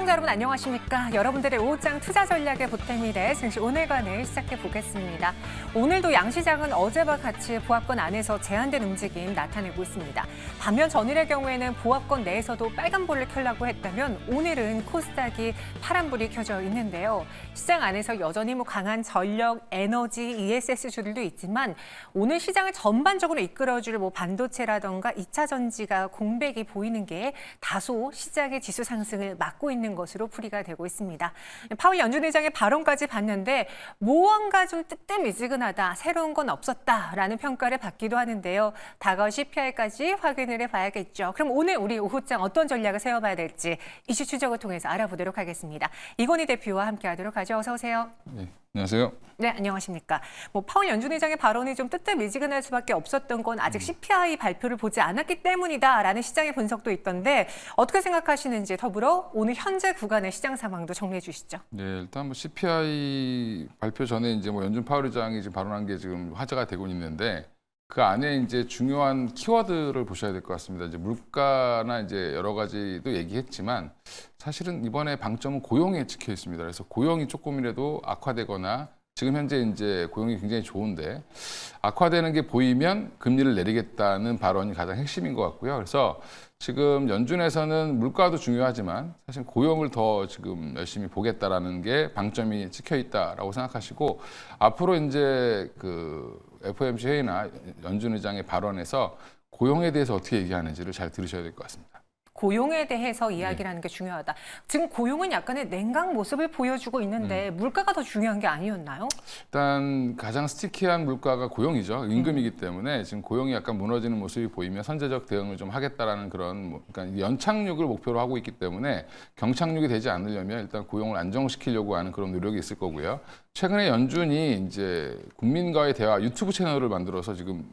시청자 여러분 안녕하십니까? 여러분들의 오후장 투자 전략의 보탬이 될 증시 오늘관을 시작해 보겠습니다. 오늘도 양시장은 어제와 같이 보합권 안에서 제한된 움직임 나타내고 있습니다. 반면 전일의 경우에는 보합권 내에서도 빨간불을 켜려고 했다면 오늘은 코스닥이 파란불이 켜져 있는데요. 시장 안에서 여전히 강한 전력, 에너지, ESS주들도 있지만 오늘 시장을 전반적으로 이끌어줄 반도체라던가 2차 전지가 공백이 보이는 게 다소 시장의 지수 상승을 막고 있는 것으로 풀이가 되고 있습니다. 파월 연준 의장의 발언까지 봤는데 무언가 좀 뜨뜻미지근하다, 새로운 건 없었다라는 평가를 받기도 하는데요. 다가올 CPI까지 확인을 해봐야겠죠. 그럼 오늘 우리 오후장 어떤 전략을 세워봐야 될지 이슈 추적을 통해서 알아보도록 하겠습니다. 이건희 대표와 함께하도록 하죠. 어서 오세요. 네, 안녕하세요. 네, 안녕하십니까. 파월 연준 의장의 발언이 좀 뜨뜻미지근할 수밖에 없었던 건 아직 CPI 발표를 보지 않았기 때문이다라는 시장의 분석도 있던데 어떻게 생각하시는지 더불어 오늘 현재 구간의 시장 상황도 정리해 주시죠. 네, 일단 CPI 발표 전에 이제 연준 파월 의장이 지금 발언한 게 지금 화제가 되고 있는데 그 안에 이제 중요한 키워드를 보셔야 될 것 같습니다. 이제 물가나 이제 여러 가지도 얘기했지만 사실은 이번에 방점은 고용에 찍혀 있습니다. 그래서 고용이 조금이라도 악화되거나 지금 현재 이제 고용이 굉장히 좋은데 악화되는 게 보이면 금리를 내리겠다는 발언이 가장 핵심인 것 같고요. 그래서 지금 연준에서는 물가도 중요하지만 사실 고용을 더 지금 열심히 보겠다라는 게 방점이 찍혀 있다라고 생각하시고 앞으로 이제 그 FOMC 회의나 연준 의장의 발언에서 고용에 대해서 어떻게 얘기하는지를 잘 들으셔야 될 것 같습니다. 고용에 대해서 이야기를 하는 게 중요하다. 지금 고용은 약간의 냉각 모습을 보여주고 있는데 물가가 더 중요한 게 아니었나요? 일단 가장 스티키한 물가가 고용이죠. 임금이기 때문에 지금 고용이 약간 무너지는 모습이 보이면 선제적 대응을 좀 하겠다라는 그런 그러니까 연착륙을 목표로 하고 있기 때문에 경착륙이 되지 않으려면 일단 고용을 안정시키려고 하는 그런 노력이 있을 거고요. 최근에 연준이 이제 국민과의 대화 유튜브 채널을 만들어서 지금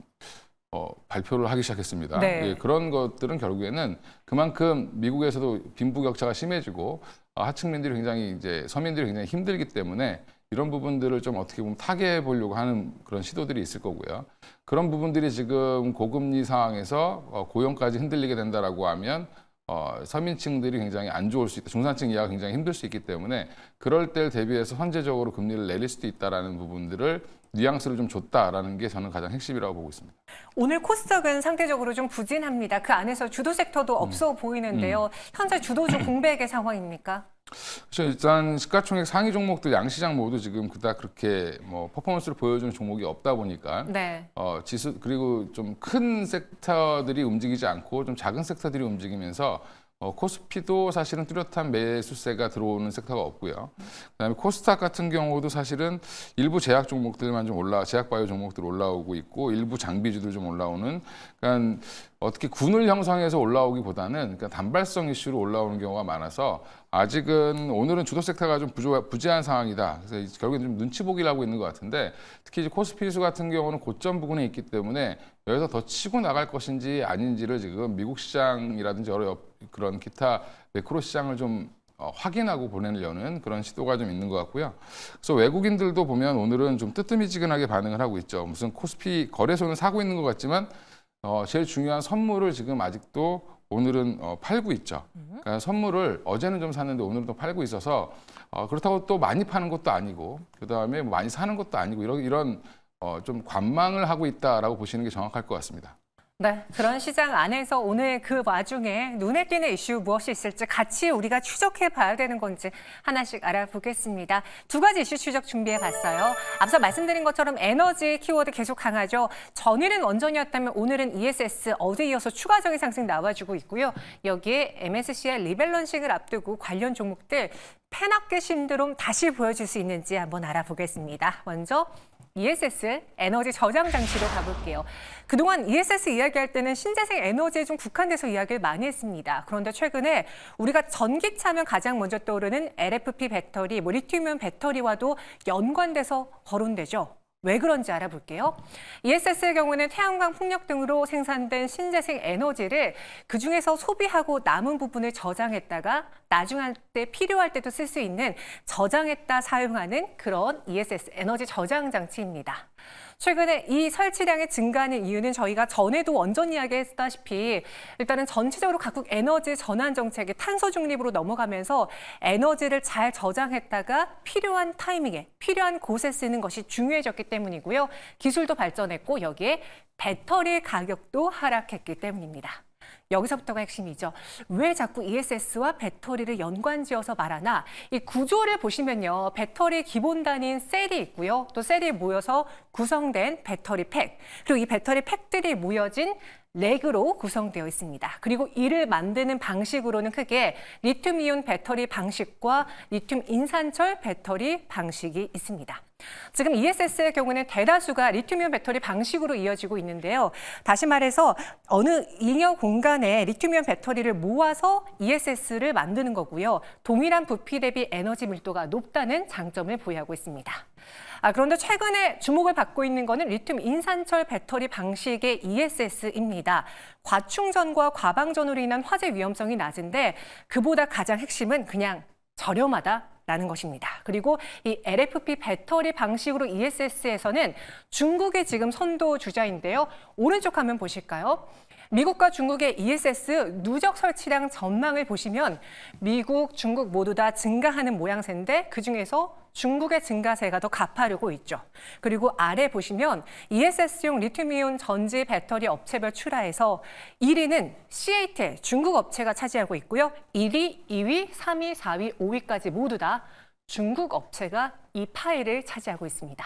발표를 하기 시작했습니다. 네. 예, 그런 것들은 결국에는 그만큼 미국에서도 빈부격차가 심해지고 하층민들이 굉장히 이제 서민들이 굉장히 힘들기 때문에 이런 부분들을 좀 어떻게 보면 타개해 보려고 하는 그런 시도들이 있을 거고요. 그런 부분들이 지금 고금리 상황에서 고용까지 흔들리게 된다라고 하면 서민층들이 굉장히 안 좋을 수 있다. 중산층 이하가 굉장히 힘들 수 있기 때문에 그럴 때를 대비해서 선제적으로 금리를 내릴 수도 있다라는 부분들을 뉘앙스를 좀 줬다라는 게 저는 가장 핵심이라고 보고 있습니다. 오늘 코스닥은 상대적으로 좀 부진합니다. 그 안에서 주도 섹터도 없어 보이는데요. 현재 주도주 공백의 상황입니까? 그렇죠. 일단 시가총액 상위 종목들 양시장 모두 지금 그닥 그렇게 퍼포먼스를 보여주는 종목이 없다 보니까 네. 지수 그리고 좀 큰 섹터들이 움직이지 않고 좀 작은 섹터들이 움직이면서 코스피도 사실은 뚜렷한 매수세가 들어오는 섹터가 없고요. 그다음에 코스닥 같은 경우도 사실은 일부 제약 종목들만 좀 제약 바이오 종목들 올라오고 있고 일부 장비주들 좀 올라오는 그러니까 어떻게 군을 형성해서 올라오기보다는 그러니까 단발성 이슈로 올라오는 경우가 많아서 아직은 오늘은 주도 섹터가 좀 부재한 상황이다. 그래서 결국엔 좀 눈치 보기를 하고 있는 것 같은데 특히 이제 코스피 지수 같은 경우는 고점 부근에 있기 때문에 여기서 더 치고 나갈 것인지 아닌지를 지금 미국 시장이라든지 여러 그런 기타 매크로 시장을 좀 확인하고 보내려는 그런 시도가 좀 있는 것 같고요. 그래서 외국인들도 보면 오늘은 좀 뜨뜻미지근하게 반응을 하고 있죠. 무슨 코스피 거래소는 사고 있는 것 같지만 제일 중요한 선물을 지금 아직도 오늘은 팔고 있죠. 그러니까 선물을 어제는 좀 샀는데 오늘은 또 팔고 있어서 그렇다고 또 많이 파는 것도 아니고 그다음에 많이 사는 것도 아니고 이런 좀 관망을 하고 있다라고 보시는 게 정확할 것 같습니다. 네, 그런 시장 안에서 오늘 그 와중에 눈에 띄는 이슈 무엇이 있을지 같이 우리가 추적해 봐야 되는 건지 하나씩 알아보겠습니다. 두 가지 이슈 추적 준비해 봤어요. 앞서 말씀드린 것처럼 에너지 키워드 계속 강하죠. 전일은 원전이었다면 오늘은 ESS 어제 이어서 추가적인 상승 나와주고 있고요. 여기에 MSCI 리밸런싱을 앞두고 관련 종목들 패납계 신드롬 다시 보여줄 수 있는지 한번 알아보겠습니다. 먼저 ESS 에너지 저장 장치로 가볼게요. 그동안 ESS 이야기할 때는 신재생 에너지에 좀 국한돼서 이야기를 많이 했습니다. 그런데 최근에 우리가 전기차면 가장 먼저 떠오르는 LFP 배터리, 리튬이온 배터리와도 연관돼서 거론되죠. 왜 그런지 알아볼게요. ESS의 경우는 태양광 풍력 등으로 생산된 신재생 에너지를 그중에서 소비하고 남은 부분을 저장했다가 나중에 필요할 때도 쓸 수 있는 저장했다 사용하는 그런 ESS 에너지 저장 장치입니다. 최근에 이 설치량이 증가하는 이유는 저희가 전에도 원전 이야기했다시피 일단은 전체적으로 각국 에너지 전환 정책이 탄소 중립으로 넘어가면서 에너지를 잘 저장했다가 필요한 타이밍에 필요한 곳에 쓰는 것이 중요해졌기 때문이고요. 기술도 발전했고 여기에 배터리 가격도 하락했기 때문입니다. 여기서부터가 핵심이죠. 왜 자꾸 ESS와 배터리를 연관지어서 말하나? 이 구조를 보시면요. 배터리 기본 단위인 셀이 있고요. 또 셀이 모여서 구성된 배터리 팩, 그리고 이 배터리 팩들이 모여진 렉으로 구성되어 있습니다. 그리고 이를 만드는 방식으로는 크게 리튬이온 배터리 방식과 리튬 인산철 배터리 방식이 있습니다. 지금 ESS의 경우는 대다수가 리튬이온 배터리 방식으로 이어지고 있는데요. 다시 말해서 어느 잉여 공간에 리튬이온 배터리를 모아서 ESS를 만드는 거고요. 동일한 부피 대비 에너지 밀도가 높다는 장점을 보유하고 있습니다. 그런데 최근에 주목을 받고 있는 것은 리튬 인산철 배터리 방식의 ESS입니다. 과충전과 과방전으로 인한 화재 위험성이 낮은데 그보다 가장 핵심은 그냥 저렴하다라는 것입니다. 그리고 이 LFP 배터리 방식으로 ESS에서는 중국이 지금 선도 주자인데요. 오른쪽 화면 보실까요? 미국과 중국의 ESS 누적 설치량 전망을 보시면 미국, 중국 모두 다 증가하는 모양새인데 그중에서 중국의 증가세가 더 가파르고 있죠. 그리고 아래 보시면 ESS용 리튬이온 전지 배터리 업체별 출하에서 1위는 CATL 중국 업체가 차지하고 있고요. 1위, 2위, 3위, 4위, 5위까지 모두 다 중국 업체가 이 파일을 차지하고 있습니다.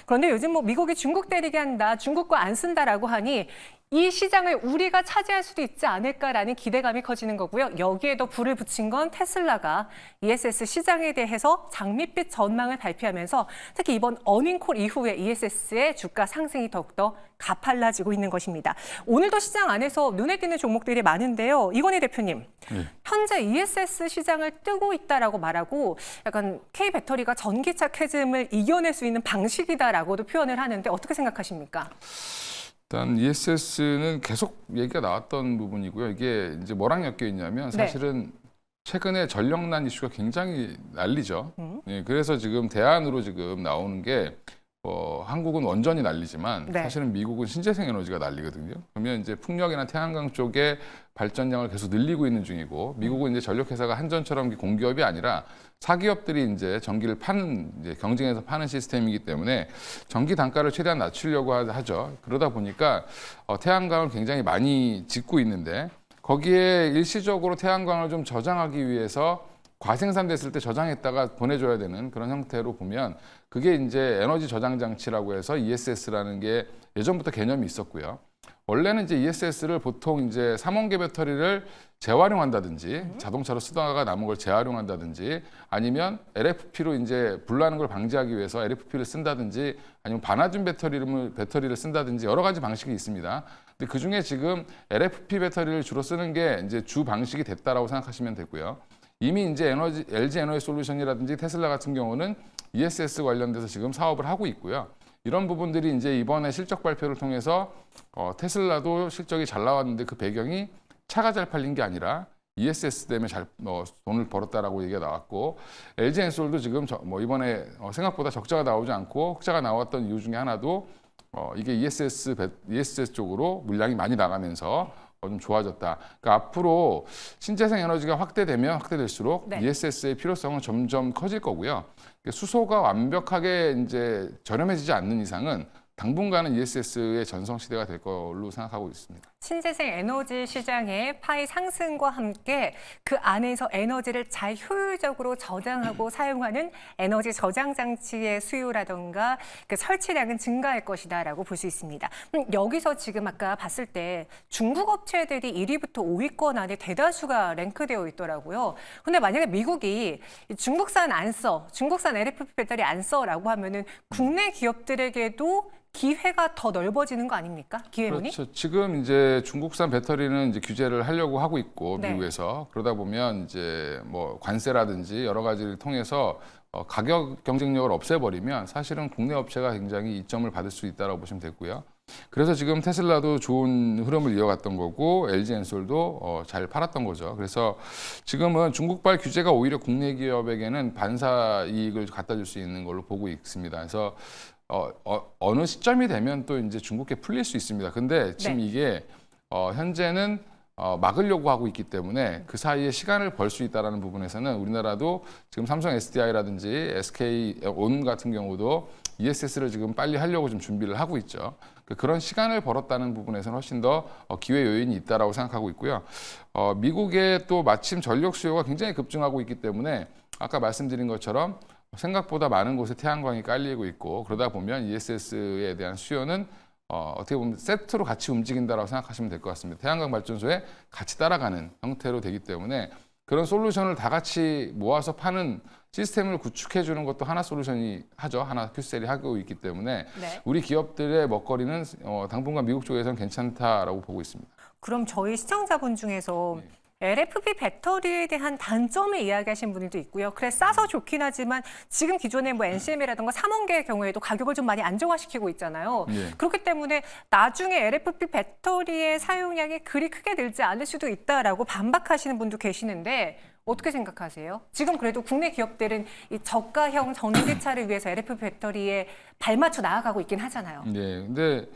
그런데 요즘 미국이 중국 때리게 한다, 중국 거 안 쓴다라고 하니 이 시장을 우리가 차지할 수도 있지 않을까라는 기대감이 커지는 거고요. 여기에도 불을 붙인 건 테슬라가 ESS 시장에 대해서 장밋빛 전망을 발표하면서 특히 이번 어닝콜 이후에 ESS의 주가 상승이 더욱더 가팔라지고 있는 것입니다. 오늘도 시장 안에서 눈에 띄는 종목들이 많은데요. 이건희 대표님, 현재 ESS 시장을 뜨고 있다라고 말하고 약간 K배터리가 전기차 캐즘을 이겨낼 수 있는 방식이다라고도 표현을 하는데 어떻게 생각하십니까? 일단 ESS는 계속 얘기가 나왔던 부분이고요. 이게 이제 뭐랑 엮여 있냐면 사실은 최근에 전력난 이슈가 굉장히 난리죠. 예, 그래서 지금 대안으로 지금 나오는 게 한국은 원전이 난리지만 사실은 미국은 신재생 에너지가 난리거든요. 그러면 이제 풍력이나 태양광 쪽에 발전량을 계속 늘리고 있는 중이고 미국은 이제 전력회사가 한전처럼 공기업이 아니라 사기업들이 이제 전기를 파는 이제 경쟁해서 파는 시스템이기 때문에 전기 단가를 최대한 낮추려고 하죠. 그러다 보니까 태양광을 굉장히 많이 짓고 있는데 거기에 일시적으로 태양광을 좀 저장하기 위해서 과생산됐을 때 저장했다가 보내줘야 되는 그런 형태로 보면 그게 이제 에너지 저장 장치라고 해서 ESS라는 게 예전부터 개념이 있었고요. 원래는 이제 ESS를 보통 이제 삼원계 배터리를 재활용한다든지 자동차로 쓰다가 남은 걸 재활용한다든지 아니면 LFP로 이제 불나는 걸 방지하기 위해서 LFP를 쓴다든지 아니면 반화준 배터리를 쓴다든지 여러 가지 방식이 있습니다. 근데 그 중에 지금 LFP 배터리를 주로 쓰는 게 이제 주 방식이 됐다라고 생각하시면 되고요. 이미 이제 LG 에너지 솔루션이라든지 테슬라 같은 경우는 ESS 관련돼서 지금 사업을 하고 있고요. 이런 부분들이 이제 이번에 실적 발표를 통해서 테슬라도 실적이 잘 나왔는데 그 배경이 차가 잘 팔린 게 아니라 ESS 때문에 돈을 벌었다라고 얘기가 나왔고 LG 엔솔도 지금 이번에 생각보다 적자가 나오지 않고 흑자가 나왔던 이유 중에 하나도 이게 ESS 쪽으로 물량이 많이 나가면서 좀 좋아졌다. 그러니까 앞으로 신재생 에너지가 확대되면 확대될수록 ESS의 필요성은 점점 커질 거고요. 수소가 완벽하게 이제 저렴해지지 않는 이상은 당분간은 ESS의 전성 시대가 될 걸로 생각하고 있습니다. 신재생 에너지 시장의 파이 상승과 함께 그 안에서 에너지를 잘 효율적으로 저장하고 사용하는 에너지 저장 장치의 수요라던가 그 설치량은 증가할 것이다라고 볼 수 있습니다. 여기서 지금 아까 봤을 때 중국 업체들이 1위부터 5위권 안에 대다수가 랭크되어 있더라고요. 근데 만약에 미국이 중국산 안 써, 중국산 LFP 배터리 안 써라고 하면은 국내 기업들에게도 기회가 더 넓어지는 거 아닙니까? 기회문이? 그렇죠. 지금 이제 중국산 배터리는 이제 규제를 하려고 하고 있고 미국에서 그러다 보면 이제 관세라든지 여러 가지를 통해서 가격 경쟁력을 없애버리면 사실은 국내 업체가 굉장히 이점을 받을 수 있다고 보시면 되고요. 그래서 지금 테슬라도 좋은 흐름을 이어갔던 거고 LG 엔솔도 잘 팔았던 거죠. 그래서 지금은 중국발 규제가 오히려 국내 기업에게는 반사 이익을 갖다 줄 수 있는 걸로 보고 있습니다. 그래서 어느 시점이 되면 또 이제 중국계 풀릴 수 있습니다. 근데 지금 네. 이게 현재는 막으려고 하고 있기 때문에 그 사이에 시간을 벌 수 있다는 부분에서는 우리나라도 지금 삼성 SDI라든지 SK온 같은 경우도 ESS를 지금 빨리 하려고 좀 준비를 하고 있죠. 그런 시간을 벌었다는 부분에서는 훨씬 더 기회 요인이 있다라고 생각하고 있고요. 미국의 또 마침 전력 수요가 굉장히 급증하고 있기 때문에 아까 말씀드린 것처럼 생각보다 많은 곳에 태양광이 깔리고 있고 그러다 보면 ESS에 대한 수요는 어떻게 보면 세트로 같이 움직인다라고 생각하시면 될 것 같습니다. 태양광 발전소에 같이 따라가는 형태로 되기 때문에 그런 솔루션을 다 같이 모아서 파는 시스템을 구축해 주는 것도 하나 솔루션이 하죠. 하나 큐셀이 하고 있기 때문에 네. 우리 기업들의 먹거리는 당분간 미국 쪽에서는 괜찮다라고 보고 있습니다. 그럼 저희 시청자분 중에서 LFP 배터리에 대한 단점을 이야기하신 분들도 있고요. 그래 싸서 좋긴 하지만 지금 기존의 뭐 NCM이라든가 삼원계의 경우에도 가격을 좀 많이 안정화시키고 있잖아요. 예. 그렇기 때문에 나중에 LFP 배터리의 사용량이 그리 크게 늘지 않을 수도 있다라고 반박하시는 분도 계시는데 어떻게 생각하세요? 지금 그래도 국내 기업들은 이 저가형 전기차를 위해서 LFP 배터리에 발맞춰 나아가고 있긴 하잖아요. 네, 근데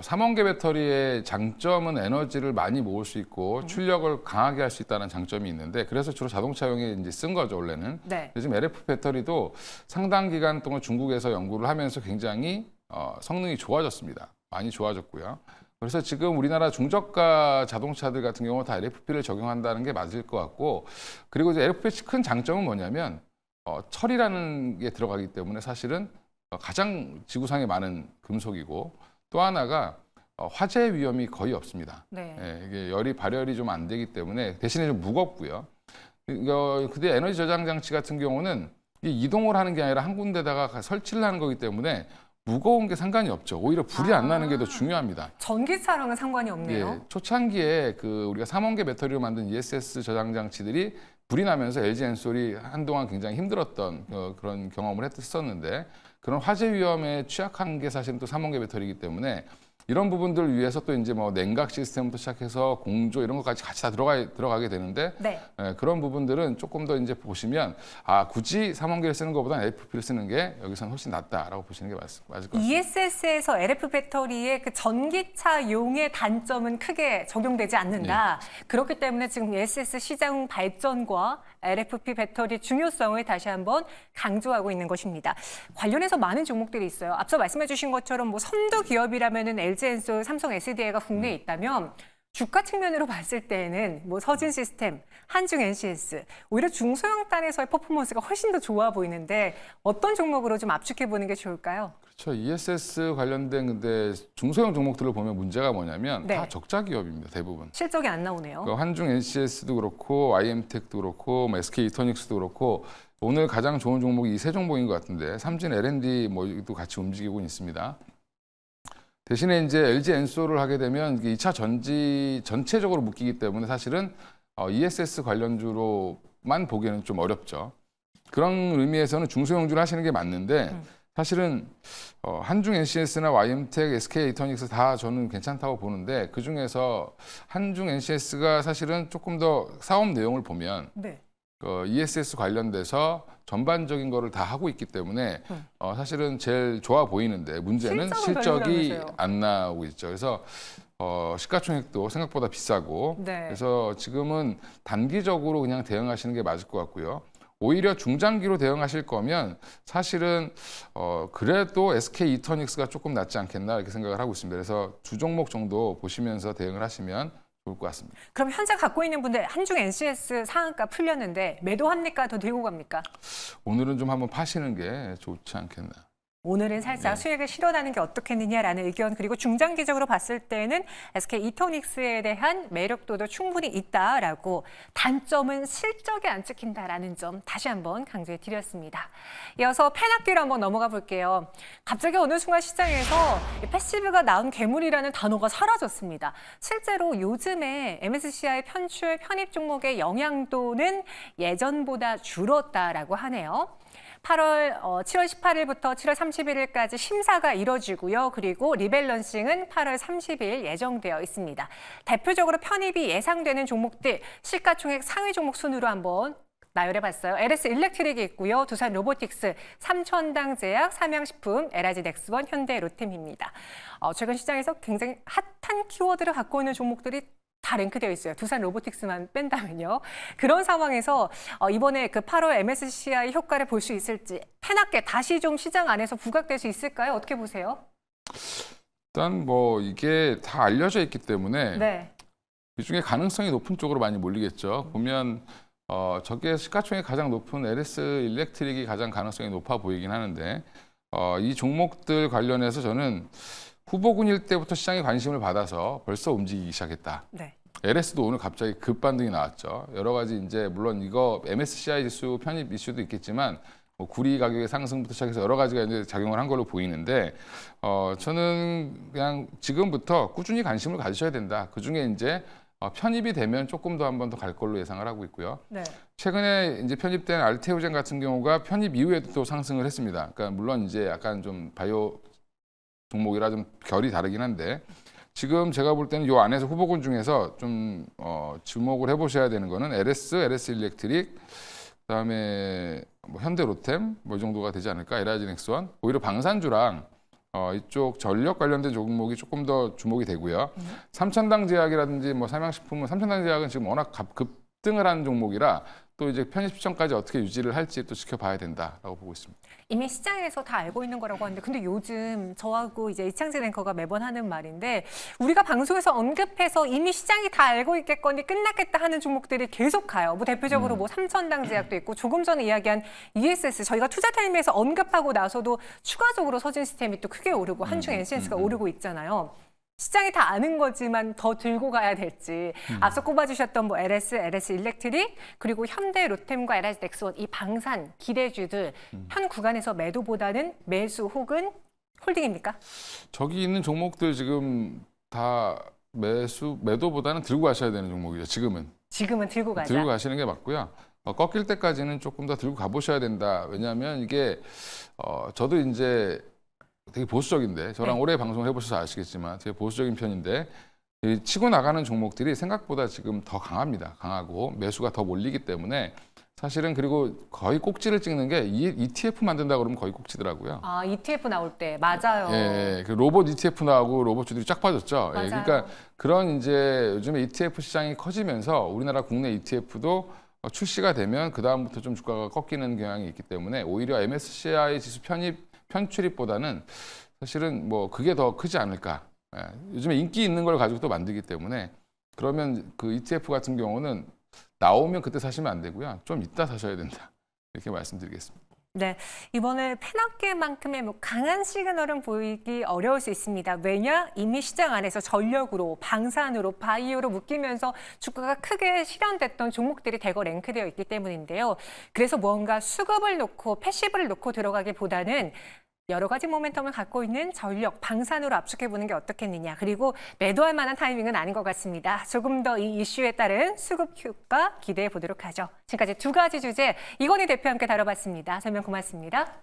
삼원계 배터리의 장점은 에너지를 많이 모을 수 있고 출력을 강하게 할 수 있다는 장점이 있는데 그래서 주로 자동차용에 이제 쓴 거죠 원래는. 네. 지금 LFP 배터리도 상당 기간 동안 중국에서 연구를 하면서 굉장히 성능이 좋아졌습니다. 많이 좋아졌고요. 그래서 지금 우리나라 중저가 자동차들 같은 경우 다 LFP를 적용한다는 게 맞을 것 같고 그리고 이제 LFP의 큰 장점은 뭐냐면 철이라는 게 들어가기 때문에 사실은 가장 지구상에 많은 금속이고 또 하나가 화재 위험이 거의 없습니다. 네. 예, 이게 열이 발열이 좀 안 되기 때문에 대신에 좀 무겁고요. 근데 에너지 저장 장치 같은 경우는 이동을 하는 게 아니라 한 군데다가 설치를 하는 거기 때문에 무거운 게 상관이 없죠. 오히려 불이 안 나는 게 더 중요합니다. 전기차랑은 상관이 없네요. 예, 초창기에 우리가 삼원계 배터리로 만든 ESS 저장 장치들이 불이 나면서 LG 엔솔이 한동안 굉장히 힘들었던 그런 경험을 했었는데 그런 화재 위험에 취약한 게 사실은 또 삼원계 배터리이기 때문에 이런 부분들을 위해서 또 이제 뭐 냉각 시스템부터 시작해서 공조 이런 것까지 같이 다 들어가게 되는데 네. 그런 부분들은 조금 더 이제 보시면 굳이 삼원계를 쓰는 것보다는 LFP를 쓰는 게 여기서는 훨씬 낫다라고 보시는 게 맞을 것 같습니다. ESS에서 LFP 배터리의 그 전기차용의 단점은 크게 적용되지 않는다. 그렇기 때문에 지금 ESS 시장 발전과 LFP 배터리 중요성을 다시 한번 강조하고 있는 것입니다. 관련해서 많은 종목들이 있어요. 앞서 말씀해 주신 것처럼 뭐 선도 기업이라면은 LG엔솔, 삼성 SDI가 국내에 있다면 주가 측면으로 봤을 때는 뭐 서진 시스템, 한중 NCS 오히려 중소형 단에서의 퍼포먼스가 훨씬 더 좋아 보이는데 어떤 종목으로 좀 압축해 보는 게 좋을까요? 그렇죠. ESS 관련된 근데 중소형 종목들을 보면 문제가 뭐냐면 네. 다 적자 기업입니다. 대부분. 실적이 안 나오네요. 한중 NCS도 그렇고 IM텍도 그렇고 뭐 SK 이터닉스도 그렇고 오늘 가장 좋은 종목이 이 세 종목인 것 같은데 삼진 L&D 뭐도 같이 움직이고 있습니다. 대신에 이제 LG 엔솔을 하게 되면 2차 전지 전체적으로 묶이기 때문에 사실은 ESS 관련주로만 보기에는 좀 어렵죠. 그런 의미에서는 중소형주를 하시는 게 맞는데 사실은 한중 NCS나 YM텍, SK 이터닉스 다 저는 괜찮다고 보는데 그중에서 한중 NCS가 사실은 조금 더 사업 내용을 보면 네. ESS 관련돼서 전반적인 거를 다 하고 있기 때문에 사실은 제일 좋아 보이는데 문제는 실적이 별로라면서요. 안 나오고 있죠. 그래서 시가총액도 생각보다 비싸고 네. 그래서 지금은 단기적으로 그냥 대응하시는 게 맞을 것 같고요. 오히려 중장기로 대응하실 거면 사실은 그래도 SK 이터닉스가 조금 낫지 않겠나 이렇게 생각을 하고 있습니다. 그래서 두 종목 정도 보시면서 대응을 하시면 좋을 것 같습니다. 그럼 현재 갖고 있는 분들 한중 NCS 상한가 풀렸는데 매도 합니까? 더 들고 갑니까? 오늘은 좀 한번 파시는 게 좋지 않겠나. 오늘은 살짝 수익을 실현하는 게 어떻겠느냐라는 의견 그리고 중장기적으로 봤을 때는 SK 이터닉스에 대한 매력도도 충분히 있다라고 단점은 실적에 안 찍힌다라는 점 다시 한번 강조해 드렸습니다. 이어서 펜악기로 한번 넘어가 볼게요. 갑자기 어느 순간 시장에서 패시브가 나온 괴물이라는 단어가 사라졌습니다. 실제로 요즘에 MSCI 편출 편입 종목의 영향도는 예전보다 줄었다라고 하네요. 7월 18일부터 7월 31일까지 심사가 이뤄지고요. 그리고 리밸런싱은 8월 30일 예정되어 있습니다. 대표적으로 편입이 예상되는 종목들 시가총액 상위 종목 순으로 한번 나열해 봤어요. LS 일렉트릭이 있고요. 두산 로보틱스, 삼천당제약, 삼양식품, LIG 넥스원, 현대 로템입니다. 최근 시장에서 굉장히 핫한 키워드를 갖고 있는 종목들이 다 랭크되어 있어요. 두산 로보틱스만 뺀다면요. 그런 상황에서 이번에 그 8월 MSCI 효과를 볼 수 있을지 패납게 다시 좀 시장 안에서 부각될 수 있을까요? 어떻게 보세요? 일단 뭐 이게 다 알려져 있기 때문에 네. 이 중에 가능성이 높은 쪽으로 많이 몰리겠죠. 보면 저게 시가총액이 가장 높은 LS 일렉트릭이 가장 가능성이 높아 보이긴 하는데 이 종목들 관련해서 저는 후보군일 때부터 시장에 관심을 받아서 벌써 움직이기 시작했다. 네. LS도 오늘 갑자기 급반등이 나왔죠. 여러 가지 이제 물론 이거 MSCI 지수 편입 이슈도 있겠지만 뭐 구리 가격의 상승부터 시작해서 여러 가지가 이제 작용을 한 걸로 보이는데 저는 그냥 지금부터 꾸준히 관심을 가지셔야 된다. 그 중에 이제 편입이 되면 조금 더 한 번 더 갈 걸로 예상을 하고 있고요. 네. 최근에 이제 편입된 알테오젠 같은 경우가 편입 이후에도 또 상승을 했습니다. 그러니까 물론 이제 약간 좀 바이오 종목이라 좀 결이 다르긴 한데 지금 제가 볼 때는 이 안에서 후보군 중에서 좀 주목을 해보셔야 되는 거는 LS 일렉트릭, 그다음에 뭐 현대 로템 뭐 이 정도가 되지 않을까? LIG 넥스원. 오히려 방산주랑 이쪽 전력 관련된 종목이 조금 더 주목이 되고요. 삼천당제약이라든지 뭐 삼양식품은 삼천당제약은 지금 워낙 급등을 하는 종목이라 또 이제 편입 시점까지 어떻게 유지를 할지 또 지켜봐야 된다라고 보고 있습니다. 이미 시장에서 다 알고 있는 거라고 하는데 근데 요즘 저하고 이제 이창진 앵커가 매번 하는 말인데 우리가 방송에서 언급해서 이미 시장이 다 알고 있겠거니 끝났겠다 하는 종목들이 계속 가요. 뭐 대표적으로 뭐 삼천당제약도 있고 조금 전에 이야기한 ESS 저희가 투자타임에서 언급하고 나서도 추가적으로 서진시스템이 또 크게 오르고 한중 NCNS가 오르고 있잖아요. 시장이 다 아는 거지만 더 들고 가야 될지 앞서 꼽아주셨던 뭐 LS 일렉트릭 그리고 현대 로템과 LIG 넥스원 이 방산 기대주들 현 구간에서 매도보다는 매수 혹은 홀딩입니까? 저기 있는 종목들 지금 다 매도보다는 들고 가셔야 되는 종목이죠. 지금은 들고 가자. 들고 가시는 게 맞고요. 꺾일 때까지는 조금 더 들고 가보셔야 된다. 왜냐하면 이게 저도 이제 되게 보수적인데 저랑 네. 오래 방송을 해보셔서 아시겠지만 되게 보수적인 편인데 이 치고 나가는 종목들이 생각보다 지금 더 강합니다. 강하고 매수가 더 몰리기 때문에 사실은 그리고 거의 꼭지를 찍는 게 ETF 만든다 그러면 거의 꼭지더라고요. 아, ETF 나올 때 맞아요. 예, 그 로봇 ETF 나오고 로봇주들이 쫙 빠졌죠. 예, 맞아요. 그러니까 그런 이제 요즘에 ETF 시장이 커지면서 우리나라 국내 ETF도 출시가 되면 그 다음부터 좀 주가가 꺾이는 경향이 있기 때문에 오히려 MSCI 지수 편출입보다는 사실은 뭐 그게 더 크지 않을까. 예, 요즘에 인기 있는 걸 가지고 또 만들기 때문에 그러면 그 ETF 같은 경우는 나오면 그때 사시면 안 되고요. 좀 이따 사셔야 된다. 이렇게 말씀드리겠습니다. 네, 이번에 패납계만큼의 뭐 강한 시그널은 보이기 어려울 수 있습니다. 왜냐? 이미 시장 안에서 전력으로, 방산으로, 바이오로 묶이면서 주가가 크게 실현됐던 종목들이 대거 랭크되어 있기 때문인데요. 그래서 뭔가 수급을 놓고 패시브를 놓고 들어가기보다는 여러 가지 모멘텀을 갖고 있는 전력, 방산으로 압축해보는 게 어떻겠느냐. 그리고 매도할 만한 타이밍은 아닌 것 같습니다. 조금 더 이 이슈에 따른 수급 효과 기대해 보도록 하죠. 지금까지 두 가지 주제 이건희 대표와 함께 다뤄봤습니다. 설명 고맙습니다.